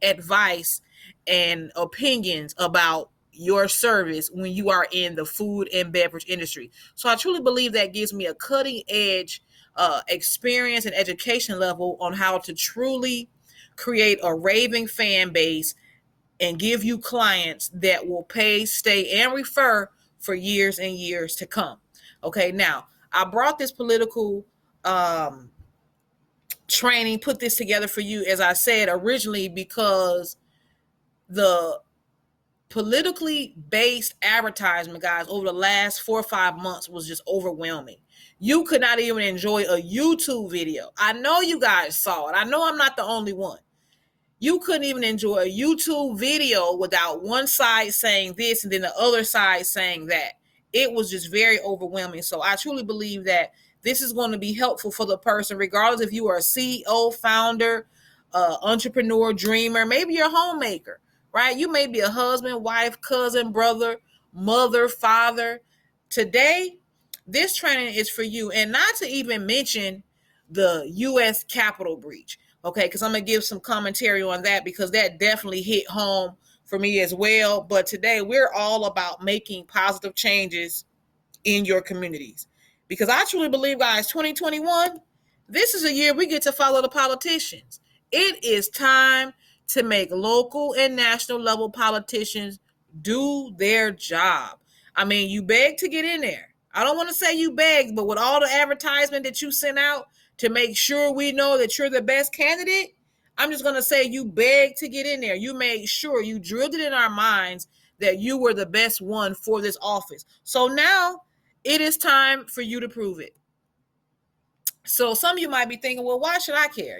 Advice and opinions about your service when you are in the food and beverage industry. So I truly believe that gives me a cutting edge experience and education level on how to truly create a raving fan base and give you clients that will pay, stay, and refer for years and years to come. Okay, now I brought this political training, put this together for you, as I said originally, because the politically based advertisement, guys, over the last 4 or 5 months was just overwhelming. You could not even enjoy a YouTube video. I know you guys saw it. I know I'm not the only one. You couldn't even enjoy a YouTube video without one side saying this and then the other side saying that. It was just very overwhelming. So I truly believe that this is going to be helpful for the person, regardless if you are a CEO, founder, entrepreneur, dreamer, maybe you're a homemaker, right? You may be a husband, wife, cousin, brother, mother, father. Today, this training is for you. And not to even mention the U.S. Capitol breach, okay? Because I'm going to give some commentary on that, because that definitely hit home for me as well. But today, we're all about making positive changes in your communities. Because I truly believe, guys, 2021, this is a year we get to follow the politicians. It is time to make local and national level politicians do their job. I mean, you beg to get in there. I don't want to say you begged, but with all the advertisement that you sent out to make sure we know that you're the best candidate, I'm just going to say you begged to get in there. You made sure, you drilled it in our minds that you were the best one for this office. So now it is time for you to prove it. So some of you might be thinking, well, why should I care?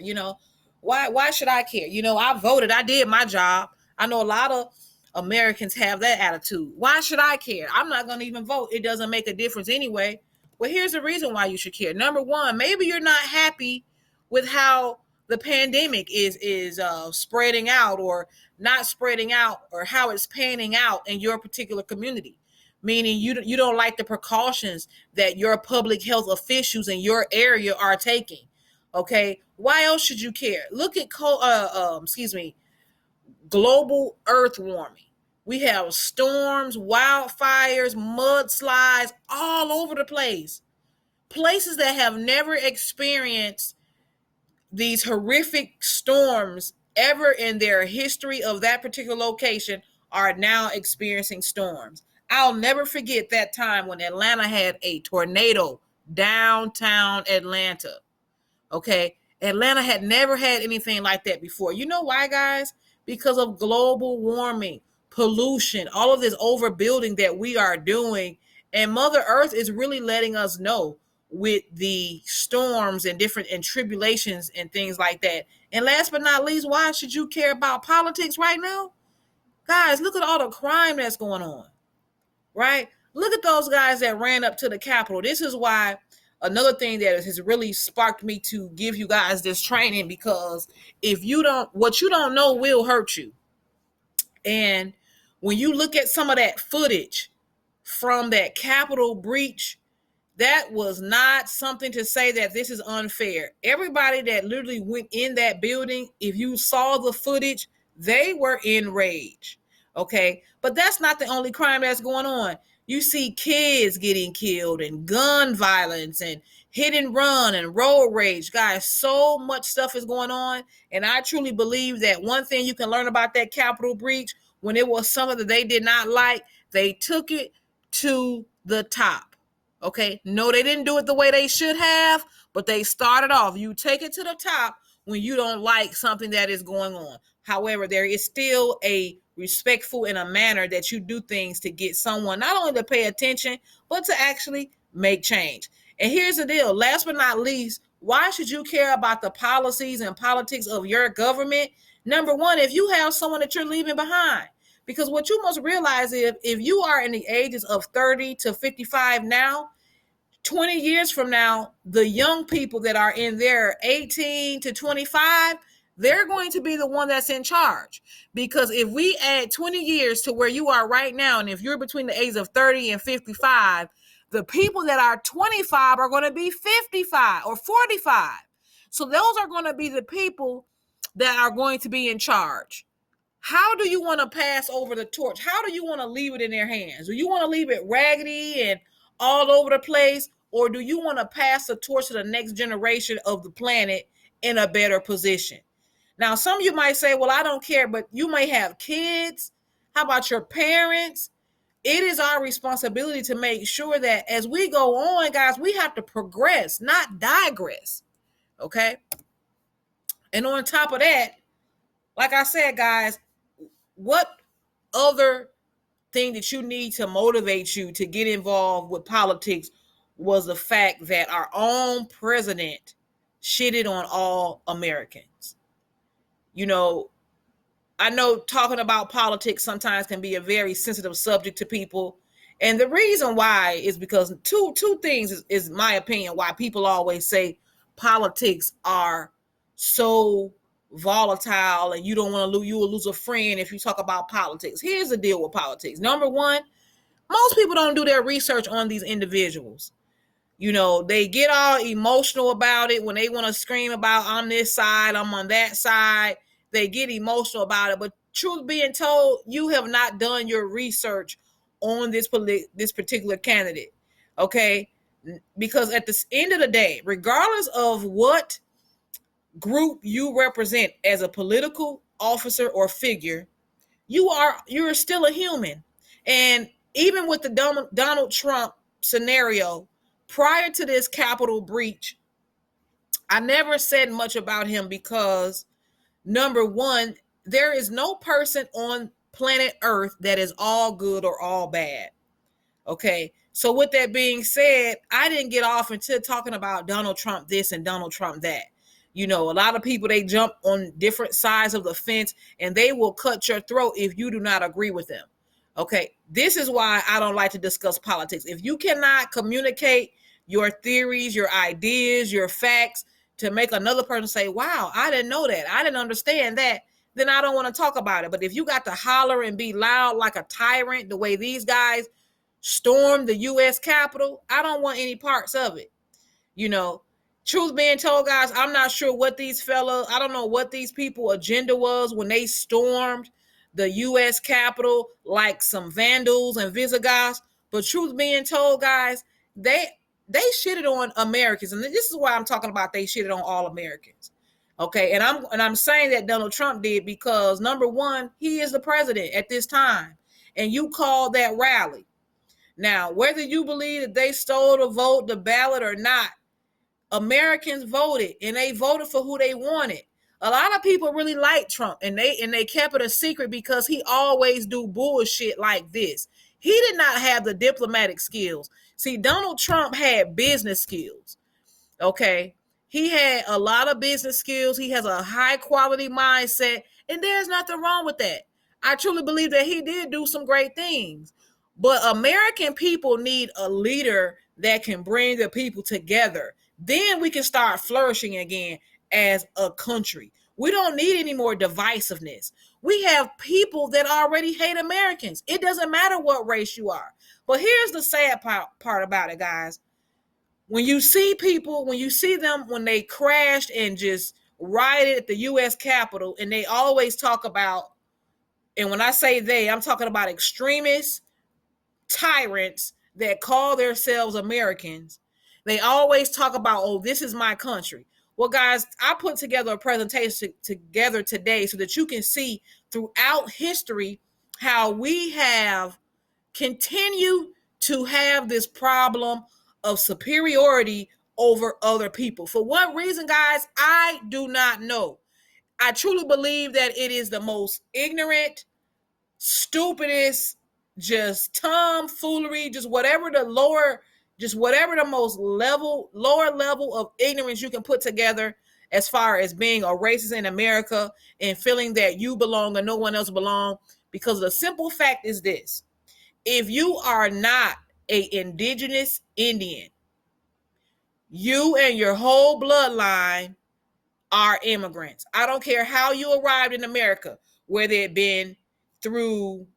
Why should I care? I voted. I did my job. I know a lot of Americans have that attitude. Why should I care? I'm not going to even vote. It doesn't make a difference anyway. Well, here's the reason why you should care. Number one, maybe you're not happy with how the pandemic is spreading out or not spreading out, or how it's panning out in your particular community. Meaning you don't like the precautions that your public health officials in your area are taking. Okay, why else should you care? Look at global earth warming. We have storms, wildfires, mudslides all over the place. Places that have never experienced these horrific storms ever in their history of that particular location are now experiencing storms. I'll never forget that time when Atlanta had a tornado, downtown Atlanta. Okay, Atlanta had never had anything like that before. You know why, guys? Because of global warming, pollution, all of this overbuilding that we are doing. And Mother Earth is really letting us know with the storms and tribulations and things like that. And last but not least, why should you care about politics right now? Guys, look at all the crime that's going on. Right? Look at those guys that ran up to the Capitol. This is why another thing that has really sparked me to give you guys this training, because what you don't know will hurt you. And when you look at some of that footage from that Capitol breach, that was not something to say that this is unfair. Everybody that literally went in that building, if you saw the footage, they were enraged. Okay, but that's not the only crime that's going on. You see kids getting killed and gun violence and hit and run and road rage. Guys, so much stuff is going on. And I truly believe that one thing you can learn about that Capitol breach, when it was something that they did not like, they took it to the top. Okay, no, they didn't do it the way they should have, but they started off. You take it to the top when you don't like something that is going on. However, there is still a respectful in a manner that you do things to get someone not only to pay attention, but to actually make change. And here's the deal. Last but not least, why should you care about the policies and politics of your government? Number one, if you have someone that you're leaving behind. Because what you must realize is if you are in the ages of 30 to 55 now, 20 years from now, the young people that are in their 18 to 25, they're going to be the one that's in charge. Because if we add 20 years to where you are right now, and if you're between the ages of 30 and 55, the people that are 25 are going to be 55 or 45. So those are going to be the people that are going to be in charge. How do you want to pass over the torch? How do you want to leave it in their hands? Do you want to leave it raggedy and all over the place? Or do you want to pass the torch to the next generation of the planet in a better position? Now, some of you might say, well, I don't care, but you may have kids. How about your parents? It is our responsibility to make sure that as we go on, guys, we have to progress, not digress. Okay? And on top of that, like I said, guys, what other thing that you need to motivate you to get involved with politics was the fact that our own president shitted on all Americans. You know, I know talking about politics sometimes can be a very sensitive subject to people. And the reason why is because two things is my opinion why people always say politics are so volatile and you don't want to lose, you will lose a friend if you talk about politics. Here's the deal with politics. Number one, most people don't do their research on these individuals. You know, they get all emotional about it when they want to scream about I'm this side, I'm on that side. They get emotional about it. But truth being told, you have not done your research on this particular candidate. Okay? Because at the end of the day, regardless of what group you represent as a political officer or figure, you're still a human. And even with the Donald Trump scenario, prior to this Capitol breach, I never said much about him because, number one, there is no person on planet Earth that is all good or all bad. Okay. So with that being said, I didn't get off into talking about Donald Trump this and Donald Trump that. You know, a lot of people, they jump on different sides of the fence and they will cut your throat if you do not agree with them. Okay. This is why I don't like to discuss politics. If you cannot communicate your theories, your ideas, your facts to make another person say, wow, I didn't know that, I didn't understand that, then I don't want to talk about it. But if you got to holler and be loud like a tyrant, the way these guys stormed the U.S. Capitol, I don't want any parts of it. You know, truth being told, guys, I'm not sure what I don't know what these people agenda was when they stormed the U.S. Capitol like some vandals and Visigoths. But truth being told, guys, they shitted on Americans. And this is why I'm talking about they shitted on all Americans. Okay, and I'm saying that Donald Trump did because, number one, he is the president at this time. And you called that rally. Now, whether you believe that they stole the vote, the ballot or not, Americans voted and they voted for who they wanted. A lot of people really like Trump and they kept it a secret because he always do bullshit like this. He did not have the diplomatic skills. See, Donald Trump had business skills. Okay. He had a lot of business skills. He has a high quality mindset, and there's nothing wrong with that. I truly believe that he did do some great things. But American people need a leader that can bring the people together. Then we can start flourishing again as a country. We don't need any more divisiveness. We have people that already hate Americans. It doesn't matter what race you are. But here's the sad part about it, guys. When you see people, when you see them, when they crashed and just rioted at the U.S. Capitol, and they always talk about, and when I say they, I'm talking about extremists, tyrants that call themselves Americans. They always talk about, oh, this is my country. Well, guys, I put together a presentation together today so that you can see throughout history how we have continued to have this problem of superiority over other people. For what reason, guys, I do not know. I truly believe that it is the most ignorant, stupidest, just tomfoolery, just whatever the most lower level of ignorance you can put together. as far as being a racist in America and feeling that you belong and no one else belong, because the simple fact is this: if you are not a indigenous Indian, you and your whole bloodline are immigrants. I don't care how you arrived in America, whether it been through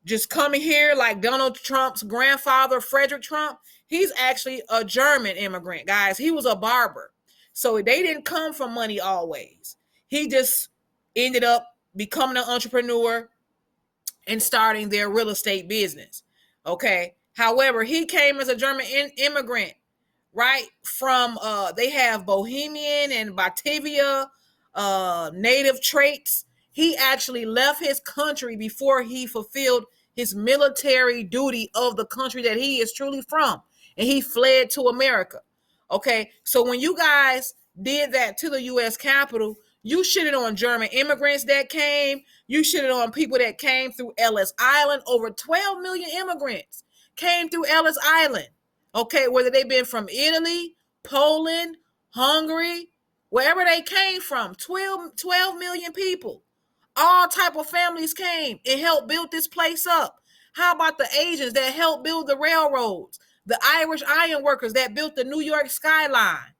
just coming here like Donald Trump's grandfather, Frederick Trump. He's actually a German immigrant, guys. He was a barber. So they didn't come from money always. He just ended up becoming an entrepreneur and starting their real estate business. Okay. However, he came as a German immigrant, right? From they have Bohemian and Batavia native traits. He actually left his country before he fulfilled his military duty of the country that he is truly from, and he fled to America. Okay, so when you guys did that to the U.S. Capitol, you shitted on German immigrants that came. You shitted on people that came through Ellis Island. Over 12 million immigrants came through Ellis Island. Okay, whether they've been from Italy, Poland, Hungary, wherever they came from, 12 million people. All type of families came and helped build this place up. How about the Asians that helped build the railroads? The Irish iron workers that built the New York skyline.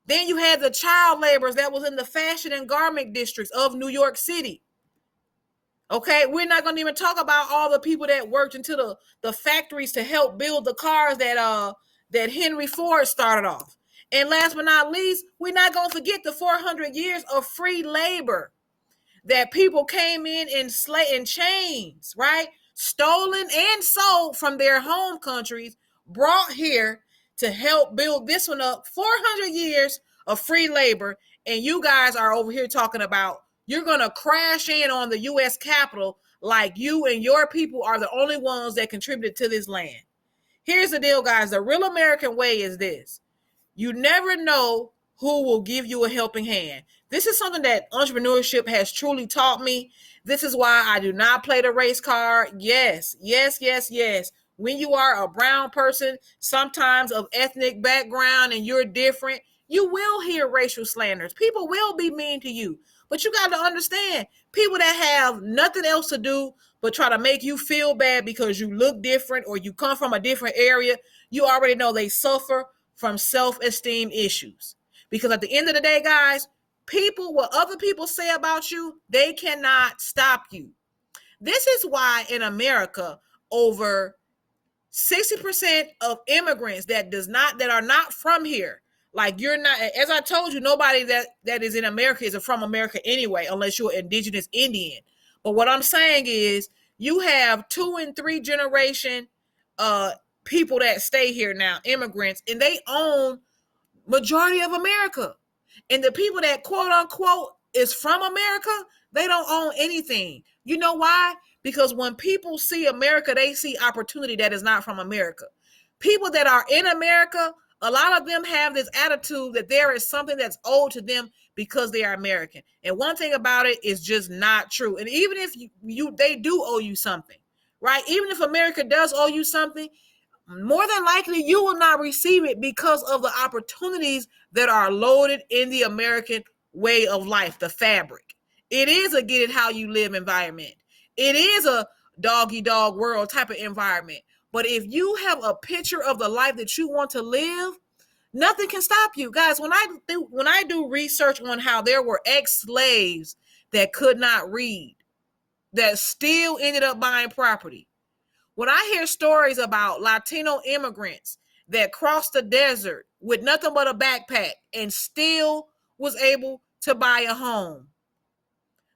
Then you had the child laborers that was in the fashion and garment districts of New York City. Okay, we're not going to even talk about all the people that worked into the factories to help build the cars that Henry Ford started off. And last but not least, we're not going to forget the 400 years of free labor that people came in chains, right? Stolen and sold from their home countries, brought here to help build this one up. 400 years of free labor, and you guys are over here talking about you're going to crash in on the U.S. Capitol like you and your people are the only ones that contributed to this land. Here's the deal, guys. The real American way is this: you never know who will give you a helping hand. This is something that entrepreneurship has truly taught me. This is why I do not play the race card. Yes. When you are a brown person, sometimes of ethnic background, and you're different, you will hear racial slanders. People will be mean to you. But you got to understand, people that have nothing else to do but try to make you feel bad because you look different or you come from a different area, you already know they suffer from self-esteem issues. Because at the end of the day, guys, what other people say about you, they cannot stop you. This is why in America, over 60% of immigrants that are not from here, like you're not, as I told you, nobody that is in America is from America anyway, unless you're indigenous Indian. But what I'm saying is you have 2 and 3 generation people that stay here now, immigrants, and they own majority of America. And the people that quote unquote is from America, they don't own anything. You know why? Because when people see America, they see opportunity that is not from America. People that are in America, a lot of them have this attitude that there is something that's owed to them because they are American. And one thing about it is just not true. And even if they do owe you something, right? Even if America does owe you something, more than likely you will not receive it because of the opportunities that are loaded in the American way of life, the fabric. It is a get it how you live environment. It is a doggy dog world type of environment. But if you have a picture of the life that you want to live, nothing can stop you. Guys, when I do research on how there were ex-slaves that could not read, that still ended up buying property. When I hear stories about Latino immigrants that crossed the desert with nothing but a backpack and still was able to buy a home.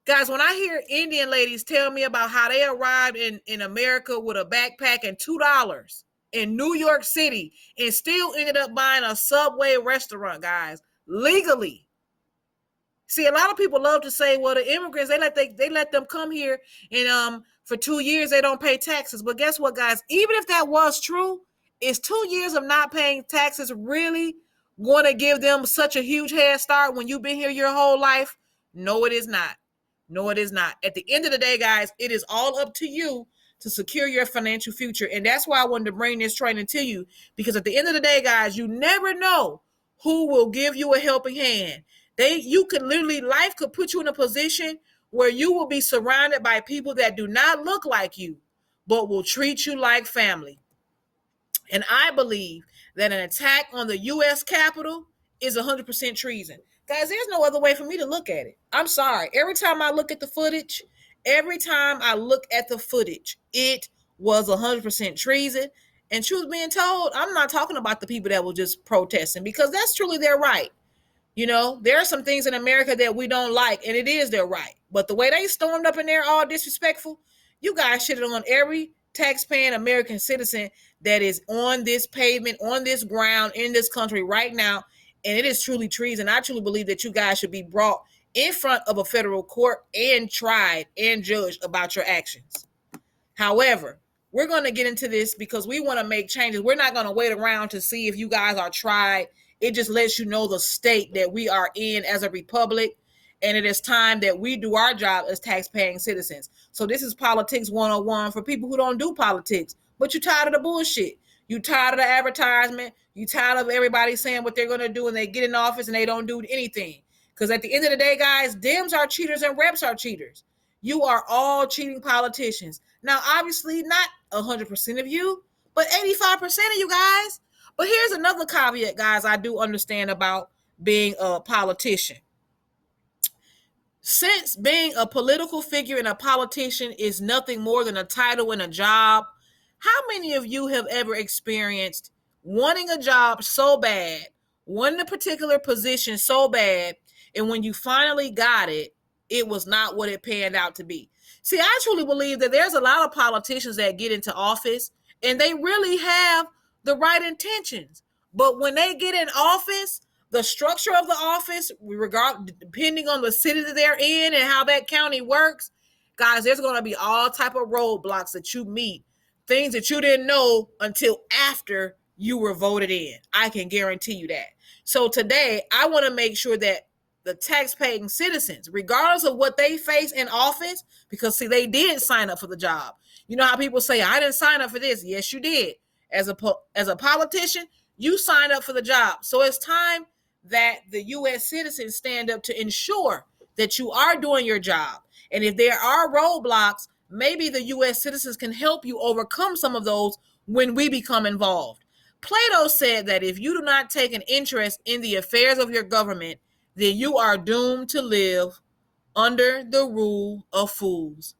Guys, when I hear Indian ladies tell me about how they arrived in America with a backpack and $2 in New York City and still ended up buying a Subway restaurant, guys, legally. See, a lot of people love to say, well, the immigrants, they let them come here and for 2 years they don't pay taxes. But guess what, guys? Even if that was true, is 2 years of not paying taxes really going to give them such a huge head start when you've been here your whole life? No, it is not. No, it is not. At the end of the day, guys, it is all up to you to secure your financial future. And that's why I wanted to bring this training to you, because at the end of the day, guys, you never know who will give you a helping hand. You could literally, life could put you in a position where you will be surrounded by people that do not look like you, but will treat you like family. And I believe that an attack on the U.S. Capitol is 100% treason. Guys, there's no other way for me to look at it. I'm sorry. Every time I look at the footage, it was 100% treason. And truth being told, I'm not talking about the people that were just protesting, because that's truly their right. You know, there are some things in America that we don't like, and it is their right. But the way they stormed up in there all disrespectful, you guys shitted on every taxpaying American citizen that is on this pavement, on this ground, in this country right now. And it is truly treason. I truly believe that you guys should be brought in front of a federal court and tried and judged about your actions. However, we're going to get into this because we want to make changes. We're not going to wait around to see if you guys are tried. It just lets you know the state that we are in as a republic. And it is time that we do our job as tax-paying citizens. So this is Politics 101 for people who don't do politics, but you're tired of the bullshit. You're tired of the advertisement. You're tired of everybody saying what they're going to do, and they get in office and they don't do anything. Because at the end of the day, guys, Dems are cheaters and reps are cheaters. You are all cheating politicians. Now, obviously, not 100% of you, but 85% of you guys. But here's another caveat, guys, I do understand about being a politician. Since being a political figure and a politician is nothing more than a title and a job, how many of you have ever experienced wanting a job so bad, wanting a particular position so bad, and when you finally got it, it was not what it panned out to be? See, I truly believe that there's a lot of politicians that get into office and they really have the right intentions. But when they get in office, the structure of the office, depending on the city that they're in and how that county works, guys, there's going to be all type of roadblocks that you meet, things that you didn't know until after you were voted in. I can guarantee you that. So today, I want to make sure that the tax-paying citizens, regardless of what they face in office, because see, they did sign up for the job. You know how people say, I didn't sign up for this. Yes, you did. As a politician, you signed up for the job. So it's time that the U.S. citizens stand up to ensure that you are doing your job. And if there are roadblocks, maybe the U.S. citizens can help you overcome some of those when we become involved. Plato said that if you do not take an interest in the affairs of your government, then you are doomed to live under the rule of fools.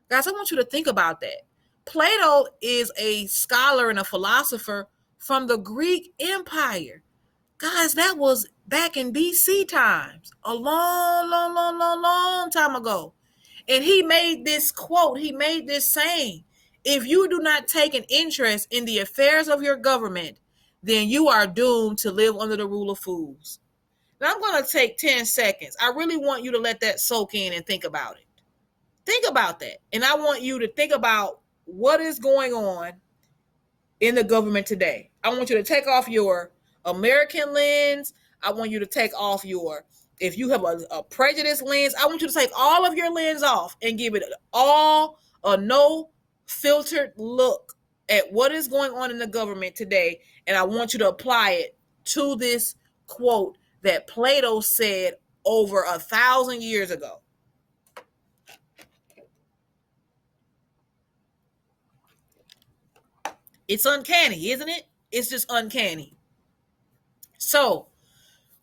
Guys, I want you to think about that. Plato is a scholar and a philosopher from the Greek Empire. Guys, that was back in BC times, a long time ago. And he made this quote, he made this saying, if you do not take an interest in the affairs of your government, then you are doomed to live under the rule of fools. Now, I'm going to take 10 seconds. I really want you to let that soak in and think about it. Think about that. And I want you to think about what is going on in the government today. I want you to take off your American lens. I want you to take off if you have a prejudice lens, I want you to take all of your lens off and give it all a no filtered look at what is going on in the government today. And I want you to apply it to this quote that Plato said over 1,000 years ago. It's uncanny, isn't it? It's just uncanny. So,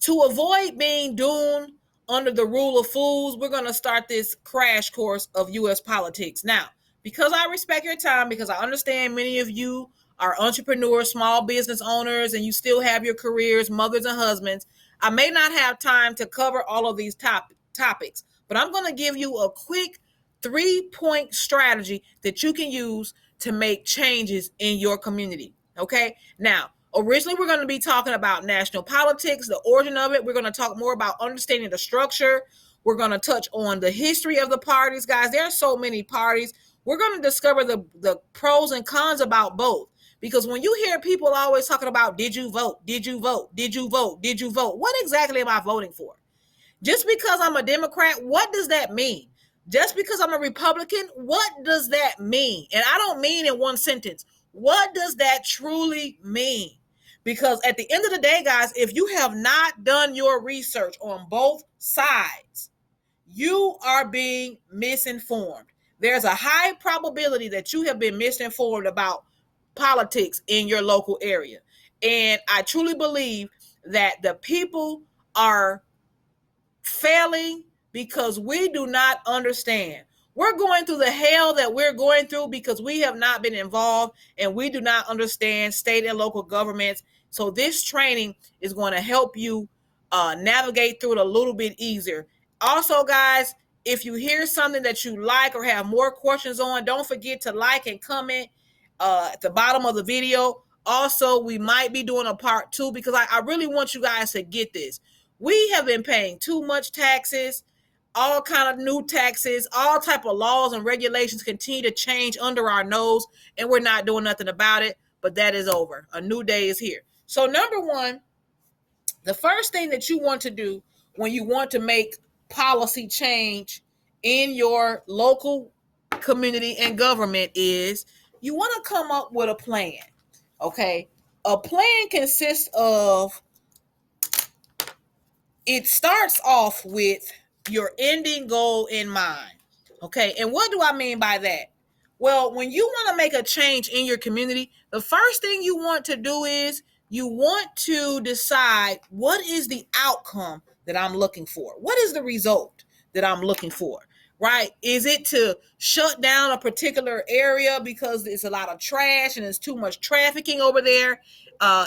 to avoid being doomed under the rule of fools, we're going to start this crash course of U.S. politics. Now, because I respect your time, because I understand many of you are entrepreneurs, small business owners, and you still have your careers, mothers and husbands, I may not have time to cover all of these topics, but I'm going to give you a quick 3-point strategy that you can use to make changes in your community. Okay? Now, originally, we're going to be talking about national politics, the origin of it. We're going to talk more about understanding the structure. We're going to touch on the history of the parties. Guys, there are so many parties. We're going to discover the pros and cons about both. Because when you hear people always talking about, did you vote? Did you vote? Did you vote? Did you vote? What exactly am I voting for? Just because I'm a Democrat, what does that mean? Just because I'm a Republican, what does that mean? And I don't mean in one sentence. What does that truly mean? Because at the end of the day, guys, if you have not done your research on both sides, you are being misinformed. There's a high probability that you have been misinformed about politics in your local area. And I truly believe that the people are failing because we do not understand. We're going through the hell that we're going through because we have not been involved and we do not understand state and local governments. So this training is going to help you navigate through it a little bit easier. Also, guys, if you hear something that you like or have more questions on, don't forget to like and comment at the bottom of the video. Also, we might be doing a part 2 because I really want you guys to get this. We have been paying too much taxes, all kind of new taxes, all type of laws and regulations continue to change under our nose, and we're not doing nothing about it. But that is over. A new day is here. So number one, the first thing that you want to do when you want to make policy change in your local community and government is you want to come up with a plan. Okay? A plan consists of, it starts off with your ending goal in mind. Okay, and what do I mean by that? Well, when you want to make a change in your community, the first thing you want to do is you want to decide what is the outcome that I'm looking for. What is the result that I'm looking for, right? Is it to shut down a particular area because there's a lot of trash and there's too much trafficking over there?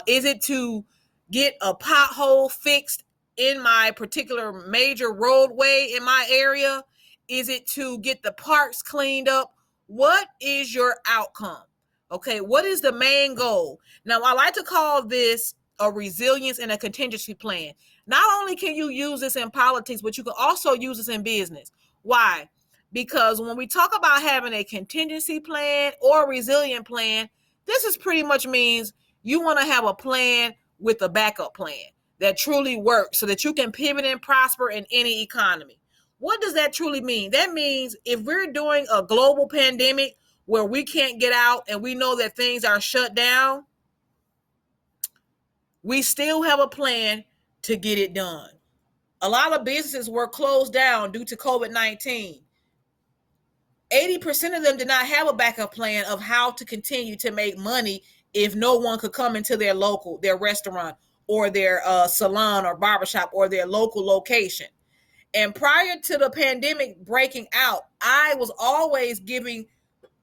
Is it to get a pothole fixed in my particular major roadway in my area? Is it to get the parks cleaned up? What is your outcome? Okay, what is the main goal? Now, I like to call this a resilience and a contingency plan. Not only can you use this in politics, but you can also use this in business. Why? Because when we talk about having a contingency plan or a resilient plan, this is pretty much means you want to have a plan with a backup plan that truly works so that you can pivot and prosper in any economy. What does that truly mean? That means if we're doing a global pandemic where we can't get out and we know that things are shut down, we still have a plan to get it done. A lot of businesses were closed down due to COVID-19. 80% of them did not have a backup plan of how to continue to make money if no one could come into their restaurant or their salon or barbershop or their local location. And prior to the pandemic breaking out, I was always giving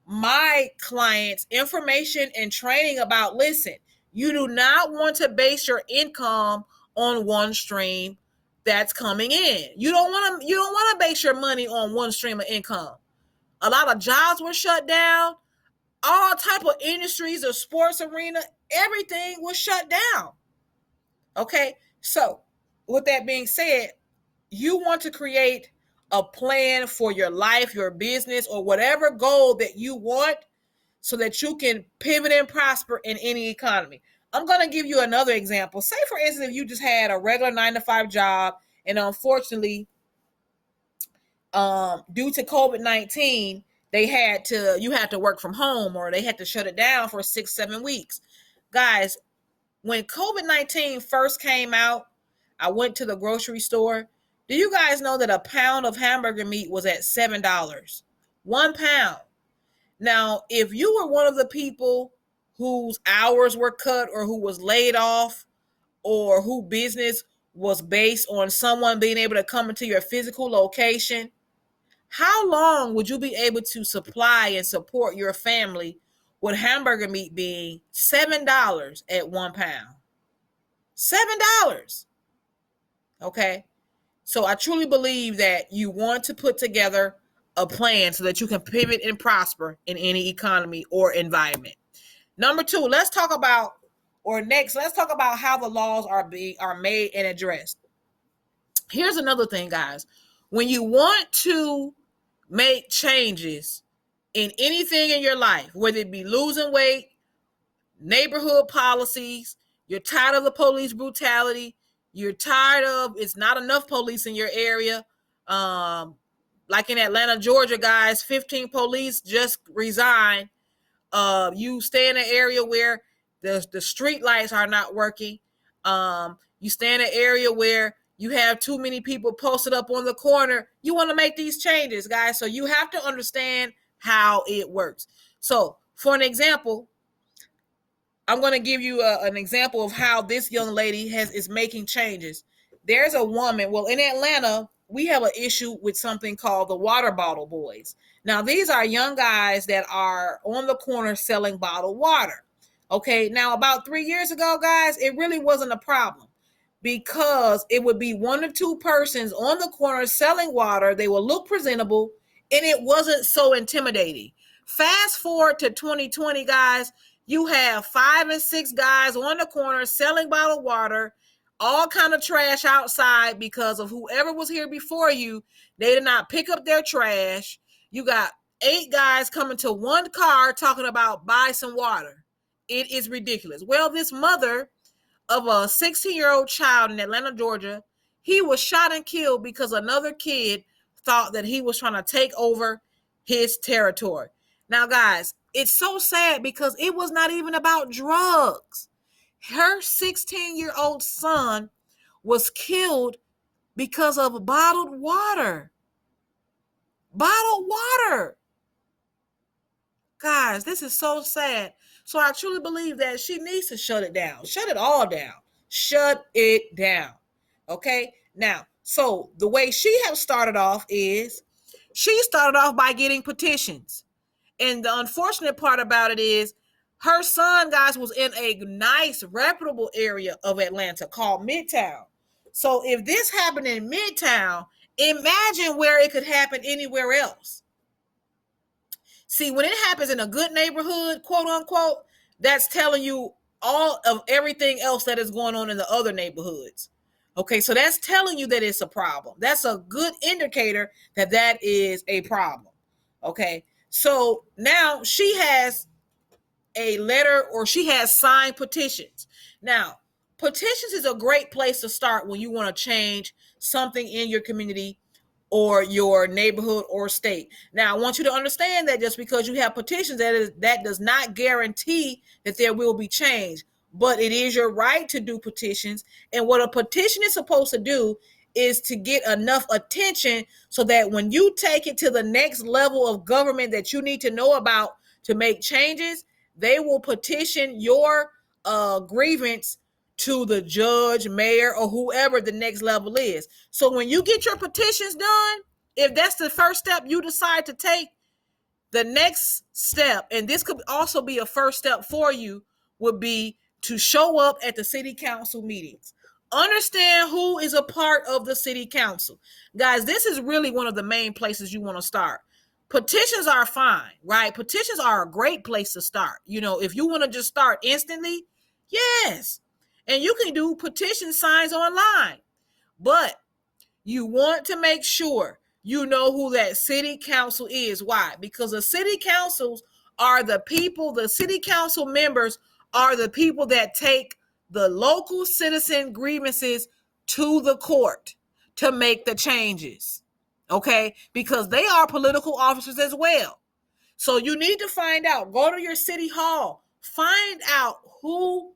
my clients information and training about, listen, you do not want to base your income on one stream that's coming in. You don't want to base your money on one stream of income. A lot of jobs were shut down. All type of industries, the sports arena, everything was shut down. Okay, so with that being said, you want to create a plan for your life, your business, or whatever goal that you want so that you can pivot and prosper in any economy. I'm going to give you another example. Say, for instance, if you just had a regular 9-to-5 job and unfortunately, due to COVID-19, you had to work from home or they had to shut it down for 6-7 weeks. Guys, when COVID-19 first came out, I went to the grocery store. Do you guys know that a pound of hamburger meat was at $7? 1 pound. Now, if you were one of the people whose hours were cut or who was laid off or who business was based on someone being able to come into your physical location, how long would you be able to supply and support your family with hamburger meat being $7 at 1 pound? $7. Okay. So I truly believe that you want to put together a plan so that you can pivot and prosper in any economy or environment. Number two, let's talk about how the laws are made and addressed. Here's another thing, guys. When you want to make changes in anything in your life, whether it be losing weight, neighborhood policies, you're tired of the police brutality, you're tired of it's not enough police in your area. Like in Atlanta, Georgia, guys, 15 police just resigned. You stay in an area where the street lights are not working. You stay in an area where you have too many people posted up on the corner. You want to make these changes, guys. So you have to understand how it works. So for an example, I'm going to give you an example of how this young lady is making changes. There's a woman, well, in Atlanta, we have an issue with something called the water bottle boys. Now, these are young guys that are on the corner selling bottled water. Okay, now about 3 years ago, guys, it really wasn't a problem because it would be 1 or 2 persons on the corner selling water. They will look presentable and it wasn't so intimidating. Fast forward to 2020, guys, you have 5 and 6 guys on the corner selling bottled water, all kind of trash outside because of whoever was here before you. They did not pick up their trash. You got 8 guys coming to 1 car talking about buy some water. It is ridiculous. Well, this mother of a 16-year-old child in Atlanta, Georgia, he was shot and killed because another kid thought that he was trying to take over his territory. Now, guys, it's so sad because it was not even about drugs. Her 16-year-old son was killed because of bottled water. Bottled water. Guys, this is so sad. So I truly believe that she needs to shut it down. Shut it all down. Shut it down. Okay? Now, so the way she has started off is she started off by getting petitions. And the unfortunate part about it is her son, guys, was in a nice, reputable area of Atlanta called Midtown. So if this happened in Midtown, imagine where it could happen anywhere else. See, when it happens in a good neighborhood, quote unquote, that's telling you all of everything else that is going on in the other neighborhoods. Okay, so that's telling you that it's a problem. That's a good indicator that that is a problem. Okay, so now she has a letter or she has signed petitions. Now, petitions is a great place to start when you want to change something in your community or your neighborhood or state. Now, I want you to understand that just because you have petitions, that does not guarantee that there will be change. But it is your right to do petitions. And what a petition is supposed to do is to get enough attention so that when you take it to the next level of government that you need to know about to make changes, they will petition your grievance to the judge, mayor, or whoever the next level is. So when you get your petitions done, if that's the first step you decide to take, the next step, and this could also be a first step for you, would be to show up at the city council meetings. Understand who is a part of the city council. Guys, this is really one of the main places you want to start. Petitions are fine, right? Petitions are a great place to start. You know, if you want to just start instantly, yes. And you can do petition signs online. But you want to make sure you know who that city council is. Why? Because the city councils are the people, the city council members are the people that take the local citizen grievances to the court to make the changes. Okay? Because they are political officers as well. So you need to find out. Go to your city hall. Find out who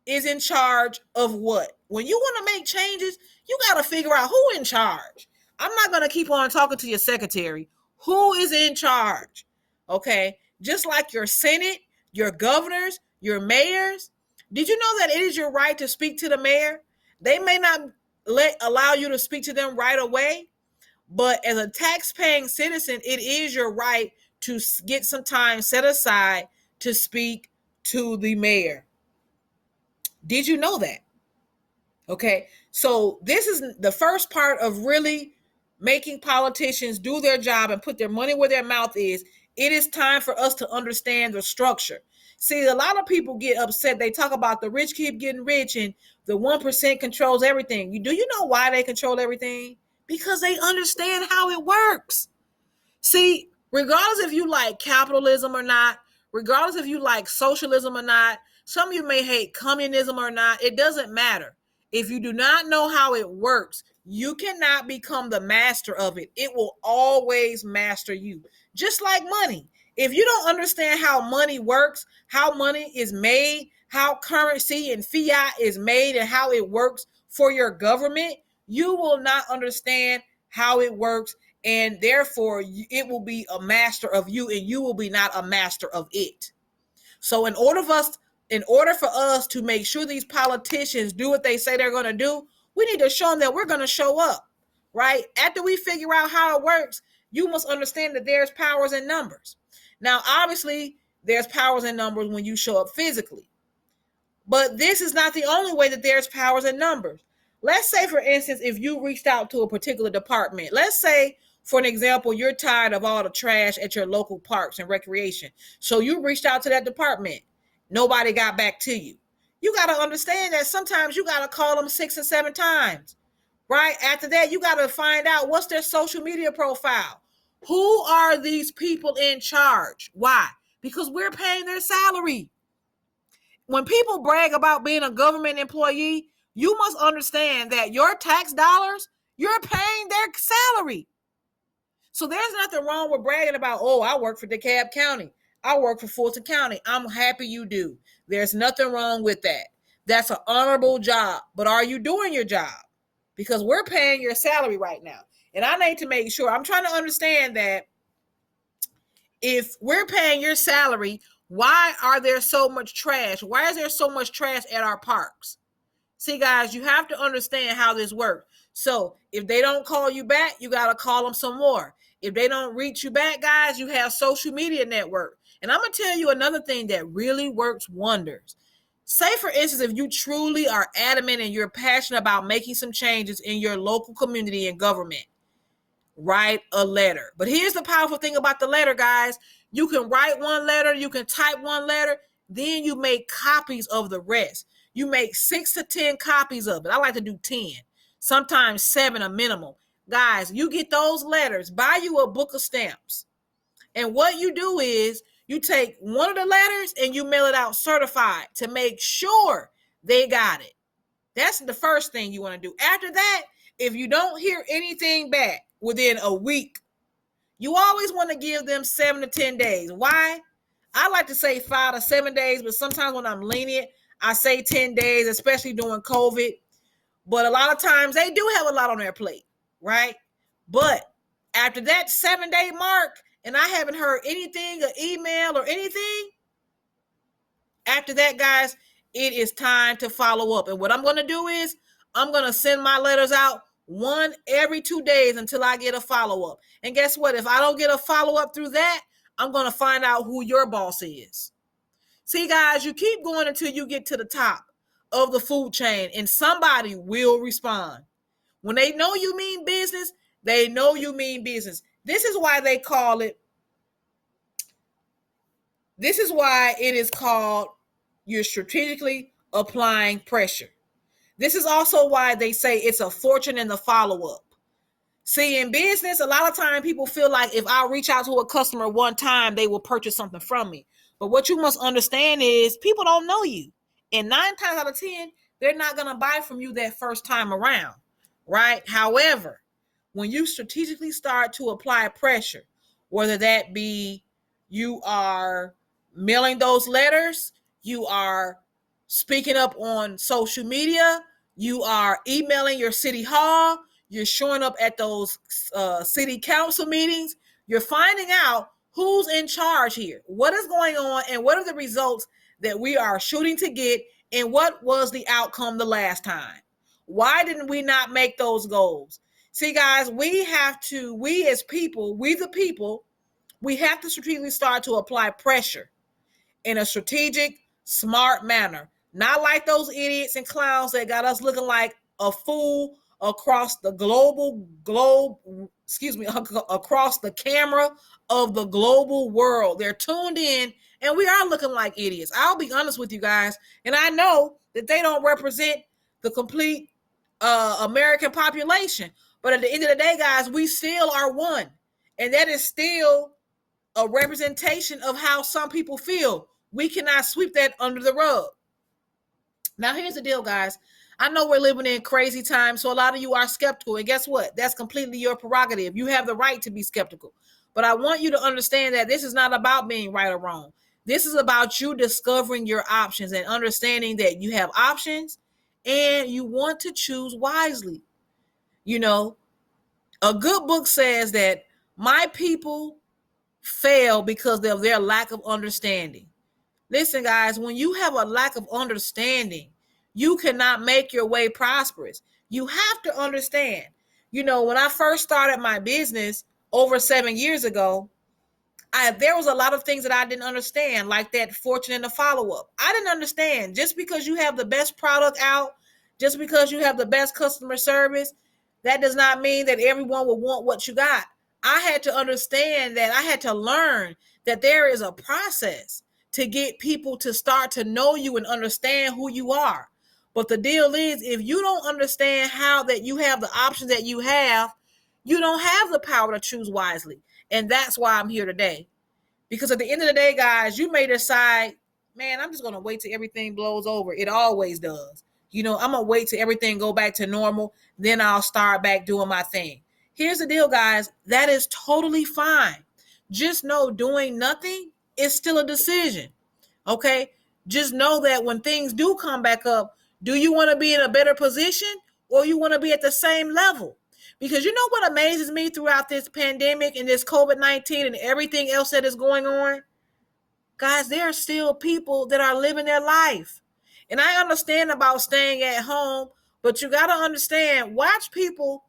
is in charge of what. When you want to make changes, you got to figure out who in charge. I'm not going to keep on talking to your secretary. Who is in charge? Okay? Just like your Senate, your governors, your mayors. Did you know that it is your right to speak to the mayor? They may not allow you to speak to them right away, but as a tax-paying citizen, it is your right to get some time set aside to speak to the mayor. Did you know that? Okay, so this is the first part of really making politicians do their job and put their money where their mouth is. It is time for us to understand the structure. See, a lot of people get upset. They talk about the rich keep getting rich and the 1% controls everything. Do you know why they control everything? Because they understand how it works. See, regardless if you like capitalism or not, regardless if you like socialism or not, some of you may hate communism or not, it doesn't matter. If you do not know how it works, you cannot become the master of it. It will always master you. Just like money. If you don't understand how money works, how money is made, how currency and fiat is made, and how it works for your government, you will not understand how it works, and therefore it will be a master of you, and you will be not a master of it. So in order for us to make sure these politicians do what they say they're going to do, we need to show them that we're going to show up, right? After we figure out how it works, you must understand that there's powers in numbers. Now, obviously, there's powers in numbers when you show up physically. But this is not the only way that there's powers in numbers. Let's say, for instance, if you reached out to a particular department, let's say, for an example, you're tired of all the trash at your local parks and recreation. So you reached out to that department. Nobody got back to you. You got to understand that sometimes you got to call them 6 and 7 times, right? After that, you got to find out what's their social media profile. Who are these people in charge? Why? Because we're paying their salary. When people brag about being a government employee, you must understand that your tax dollars, you're paying their salary. So there's nothing wrong with bragging about, oh, I work for DeKalb County. I work for Fulton County. I'm happy you do. There's nothing wrong with that. That's an honorable job. But are you doing your job? Because we're paying your salary right now. And I need to make sure, I'm trying to understand that if we're paying your salary, why are there so much trash? Why is there so much trash at our parks? See, guys, you have to understand how this works. So if they don't call you back, you got to call them some more. If they don't reach you back, guys, you have social media network. And I'm going to tell you another thing that really works wonders. Say, for instance, if you truly are adamant and you're passionate about making some changes in your local community and government, write a letter. But here's the powerful thing about the letter, guys. You can write one letter, you can type one letter, then you make copies of the rest. You make 6 to 10 copies of it. I like to do 10, sometimes 7 a minimum. Guys, you get those letters, buy you a book of stamps. And what you do is you take one of the letters and you mail it out certified to make sure they got it. That's the first thing you want to do. After that, if you don't hear anything back within a week, you always want to give them 7 to 10 days. Why? I like to say 5 to 7 days, but sometimes when I'm lenient, I say 10 days, especially during COVID. But a lot of times they do have a lot on their plate, right? But after that 7-day mark, and I haven't heard anything, an email or anything, after that, guys, it is time to follow up. And what I'm going to do is I'm going to send my letters out one every 2 days until I get a follow-up. And guess what? If I don't get a follow-up through that, I'm going to find out who your boss is. See, guys, you keep going until you get to the top of the food chain, and somebody will respond. When they know you mean business, they know you mean business. This is why they call it, this is why it is called you're strategically applying pressure. This is also why they say it's a fortune in the follow-up. See, in business, a lot of time people feel like if I reach out to a customer one time, they will purchase something from me. But what you must understand is people don't know you. And 9 times out of 10, they're not going to buy from you that first time around, right? However, when you strategically start to apply pressure, whether that be you are mailing those letters, you are speaking up on social media, you are emailing your city hall, you're showing up at those city council meetings, you're finding out who's in charge here, what is going on, and what are the results that we are shooting to get, and what was the outcome the last time? Why didn't we not make those goals? See, guys, we as people, we the people, we have to strategically start to apply pressure in a strategic, smart manner. Not like those idiots and clowns that got us looking like a fool across the across the camera of the global world. They're tuned in and we are looking like idiots. I'll be honest with you guys. And I know that they don't represent the complete American population. But at the end of the day, guys, we still are one. And that is still a representation of how some people feel. We cannot sweep that under the rug. Now, here's the deal, guys. I know we're living in crazy times, so a lot of you are skeptical. And guess what? That's completely your prerogative. You have the right to be skeptical. But I want you to understand that this is not about being right or wrong. This is about you discovering your options and understanding that you have options and you want to choose wisely. You know, a good book says that my people fail because of their lack of understanding. Listen, guys, when you have a lack of understanding, you cannot make your way prosperous. You have to understand. You know, when I first started my business over 7 years ago, there was a lot of things that I didn't understand, like that fortune and the follow-up. I didn't understand. Just because you have the best product out, just because you have the best customer service, that does not mean that everyone will want what you got. I had to understand that. I had to learn that there is a process to get people to start to know you and understand who you are. But the deal is, if you don't understand how that you have the options that you have, you don't have the power to choose wisely. And that's why I'm here today. Because at the end of the day, guys, you may decide, man, I'm just going to wait till everything blows over. It always does. You know, I'm going to wait till everything go back to normal. Then I'll start back doing my thing. Here's the deal, guys. That is totally fine. Just know doing nothing is still a decision. Okay? Just know that when things do come back up, do you want to be in a better position or you want to be at the same level? Because you know what amazes me throughout this pandemic and this COVID-19 and everything else that is going on? Guys, there are still people that are living their life. And I understand about staying at home, but you got to understand, watch people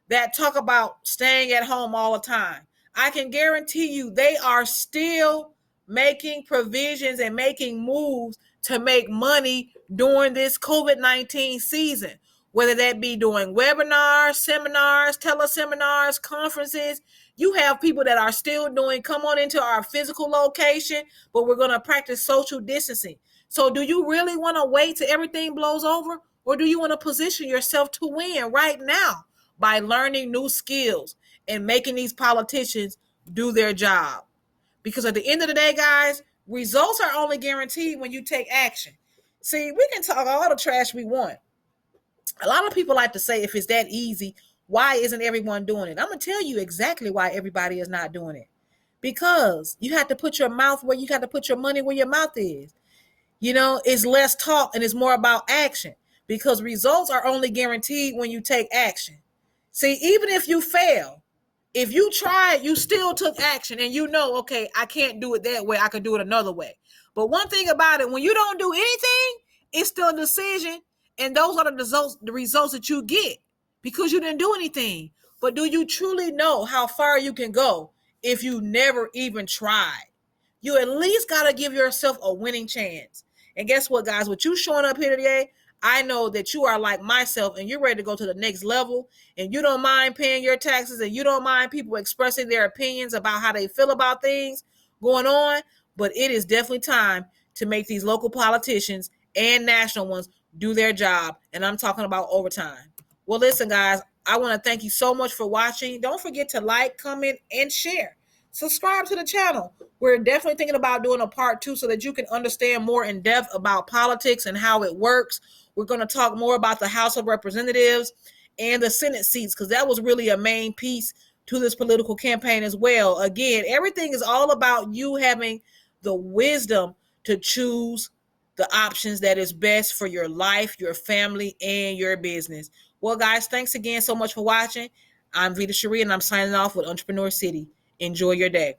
that talk about staying at home all the time. I can guarantee you they are still making provisions and making moves to make money during this COVID-19 season, whether that be doing webinars, seminars, teleseminars, conferences. You have people that are still doing, come on into our physical location, but we're going to practice social distancing. So do you really want to wait till everything blows over? Or do you want to position yourself to win right now by learning new skills and making these politicians do their job? Because at the end of the day, guys, results are only guaranteed when you take action. See, we can talk all the trash we want. A lot of people like to say, if it's that easy, why isn't everyone doing it? I'm going to tell you exactly why everybody is not doing it. Because you have to put your mouth where you got to put your money where your mouth is. You know, it's less talk and it's more about action. Because results are only guaranteed when you take action. See, even if you fail, if you tried, you still took action and you know, okay, I can't do it that way. I can do it another way. But one thing about it, when you don't do anything, it's still a decision. And those are the results that you get because you didn't do anything. But do you truly know how far you can go if you never even tried? You at least got to give yourself a winning chance. And guess what, guys? With you showing up here today, I know that you are like myself and you're ready to go to the next level and you don't mind paying your taxes and you don't mind people expressing their opinions about how they feel about things going on. But it is definitely time to make these local politicians and national ones do their job. And I'm talking about overtime. Well, listen, guys, I want to thank you so much for watching. Don't forget to like, comment, and share. Subscribe to the channel. We're definitely thinking about doing a part 2 so that you can understand more in depth about politics and how it works. We're going to talk more about the House of Representatives and the Senate seats because that was really a main piece to this political campaign as well. Again, everything is all about you having the wisdom to choose the options that is best for your life, your family, and your business. Well, guys, thanks again so much for watching. I'm Vita Cherie, and I'm signing off with Entrepreneur City. Enjoy your day.